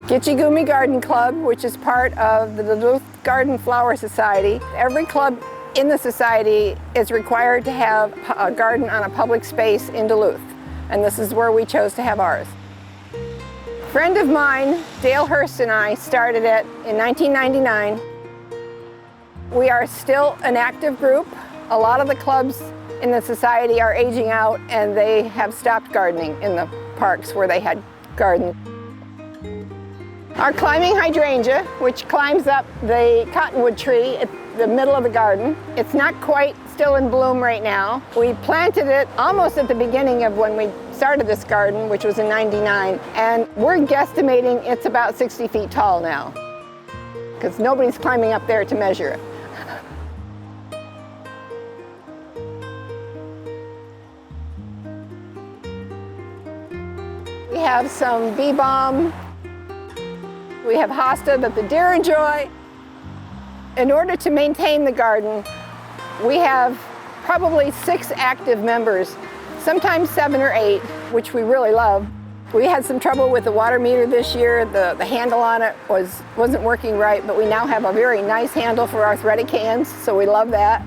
Gitchigumi Garden Club, which is part of the Duluth Garden Flower Society. Every club in the society is required to have a garden on a public space in Duluth, and this is where we chose to have ours. A friend of mine, Dale Hurst, and I started it in 1999. We are still an active group. A lot of the clubs in the society are aging out and they have stopped gardening in the parks where they had gardens. Our climbing hydrangea, which climbs up the cottonwood tree at the middle of the garden. It's not quite still in bloom right now. We planted it almost at the beginning of when we started this garden, which was in '99, and we're guesstimating it's about 60 feet tall now, because nobody's climbing up there to measure it. We have some bee balm. We have hosta that the deer enjoy. In order to maintain the garden, we have probably 6 active members, sometimes 7 or 8, which we really love. We had some trouble with the water meter this year. The handle on it wasn't working right, but we now have a very nice handle for arthritic hands, so we love that.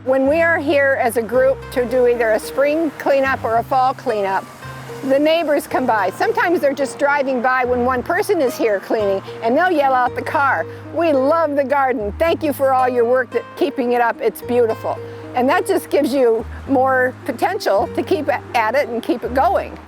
When we are here as a group to do either a spring cleanup or a fall cleanup, the neighbors come by. Sometimes they're just driving by when one person is here cleaning, and they'll yell out the car, "We love the garden. Thank you for all your work keeping it up. It's beautiful." And that just gives you more potential to keep at it and keep it going.